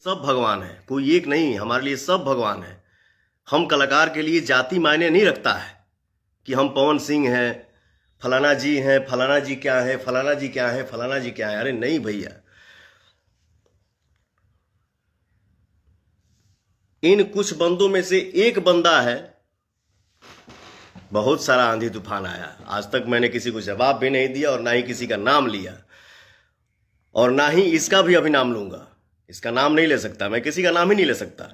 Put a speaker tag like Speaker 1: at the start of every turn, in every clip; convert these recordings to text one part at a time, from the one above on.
Speaker 1: सब भगवान है, कोई एक नहीं, हमारे लिए सब भगवान है। हम कलाकार के लिए जाति मायने नहीं रखता है कि हम पवन सिंह हैं, फलाना जी हैं, फलाना जी क्या है, फलाना जी क्या है, फलाना जी क्या है। अरे नहीं भैया, इन कुछ बंदों में से एक बंदा है। बहुत सारा आंधी तूफान आया, आज तक मैंने किसी को जवाब भी नहीं दिया और ना ही किसी का नाम लिया, और ना ही इसका भी अभी नाम लूंगा। इसका नाम नहीं ले सकता, मैं किसी का नाम ही नहीं ले सकता,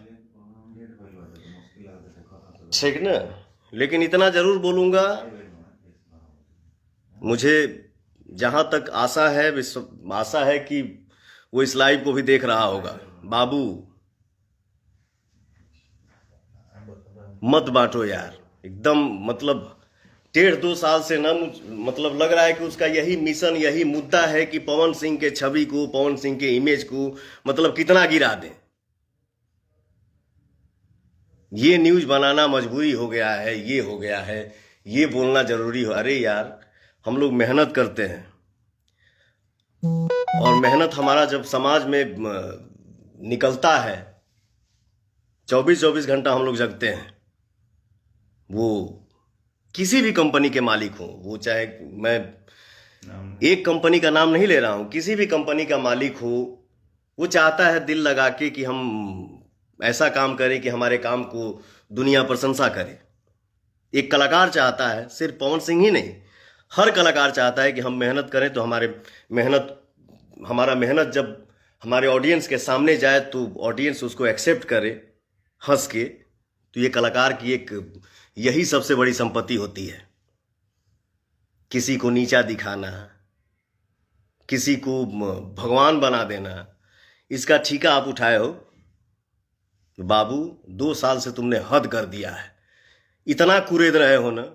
Speaker 1: ठीक ना। लेकिन इतना जरूर बोलूंगा, मुझे जहां तक आशा है, आशा है कि वो इस लाइव को भी देख रहा होगा। बाबू मत बांटो यार, एकदम मतलब 1.5-2 साल से ना मतलब लग रहा है कि उसका यही मिशन, यही मुद्दा है कि पवन सिंह के छवि को, पवन सिंह के इमेज को मतलब कितना गिरा दें। ये न्यूज बनाना मजबूरी हो गया है, ये हो गया है, ये बोलना जरूरी हो। अरे यार, हम लोग मेहनत करते हैं, और मेहनत हमारा जब समाज में निकलता है, 24-24 घंटा हम लोग जगते हैं। वो किसी भी कंपनी के मालिक हो, वो चाहे, मैं एक कंपनी का नाम नहीं ले रहा हूं, किसी भी कंपनी का मालिक हो, वो चाहता है दिल लगा के कि हम ऐसा काम करें कि हमारे काम को दुनिया प्रशंसा करे। एक कलाकार चाहता है, सिर्फ पवन सिंह ही नहीं, हर कलाकार चाहता है कि हम मेहनत करें तो हमारा मेहनत जब हमारे ऑडियंस के सामने जाए तो ऑडियंस उसको एक्सेप्ट करे हंस के। तो ये कलाकार की एक यही सबसे बड़ी संपत्ति होती है। किसी को नीचा दिखाना, किसी को भगवान बना देना, इसका ठेका आप उठाए हो। बाबू 2 साल से तुमने हद कर दिया है, इतना कुरेद रहे हो ना,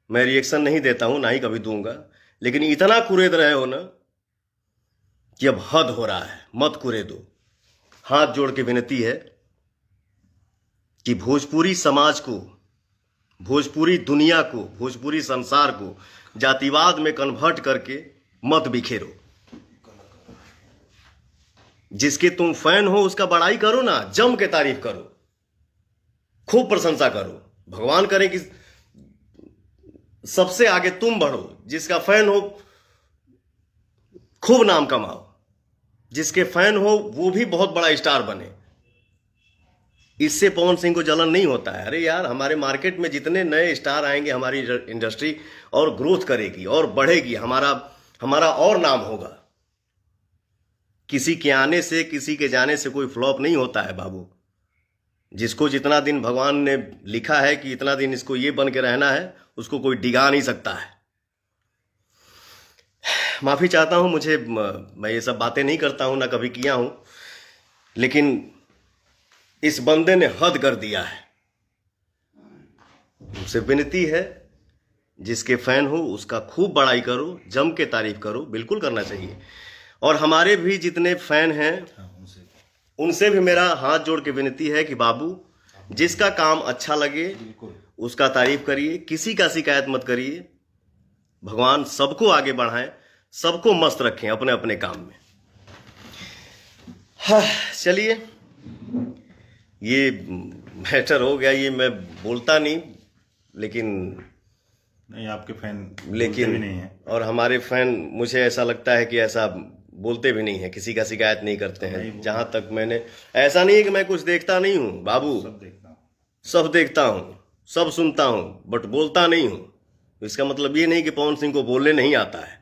Speaker 1: मैं रिएक्शन नहीं देता हूं, ना ही कभी दूंगा, लेकिन इतना कुरेद रहे हो ना कि अब हद हो रहा है, मत कुरेदो। हाथ जोड़ के विनती है कि भोजपुरी समाज को, भोजपुरी दुनिया को, भोजपुरी संसार को जातिवाद में कन्वर्ट करके मत बिखेरो। जिसके तुम फैन हो उसका बड़ाई करो ना, जम के तारीफ करो, खूब प्रशंसा करो। भगवान करे कि सबसे आगे तुम बढ़ो, जिसका फैन हो खूब नाम कमाओ, जिसके फैन हो वो भी बहुत बड़ा स्टार बने। इससे पवन सिंह को जलन नहीं होता है। अरे यार, हमारे मार्केट में जितने नए स्टार आएंगे, हमारी इंडस्ट्री और ग्रोथ करेगी और बढ़ेगी, हमारा और नाम होगा। किसी के आने से, किसी के जाने से कोई फ्लॉप नहीं होता है बाबू। जिसको जितना दिन भगवान ने लिखा है कि इतना दिन इसको ये बन के रहना है, उसको कोई डिगा नहीं सकता है। माफी चाहता हूं, मैं ये सब बातें नहीं करता हूं, ना कभी किया हूं, लेकिन इस बंदे ने हद कर दिया है। मुझसे विनती है, जिसके फैन हो उसका खूब बड़ाई करो, जम के तारीफ करो, बिल्कुल करना चाहिए। और हमारे भी जितने फैन हैं उनसे भी मेरा हाथ जोड़ के विनती है कि बाबू, जिसका काम अच्छा लगे उसका तारीफ करिए, किसी का शिकायत मत करिए। भगवान सबको आगे बढ़ाएं, सबको मस्त रखें अपने अपने काम में। हाँ, चलिए, ये मैटर हो गया। ये मैं बोलता नहीं, लेकिन
Speaker 2: नहीं, आपके फैन
Speaker 1: लेकिन
Speaker 2: भी नहीं है, और
Speaker 1: हमारे फैन, मुझे ऐसा लगता है कि ऐसा बोलते भी नहीं है, किसी का शिकायत नहीं करते हैं। जहां तक मैंने, ऐसा नहीं है कि मैं कुछ देखता नहीं हूं बाबू,
Speaker 2: सब देखता हूँ,
Speaker 1: सब देखता हूं, सब सुनता हूं, बट बोलता नहीं हूं। इसका मतलब ये नहीं कि पवन सिंह को बोलने नहीं आता है।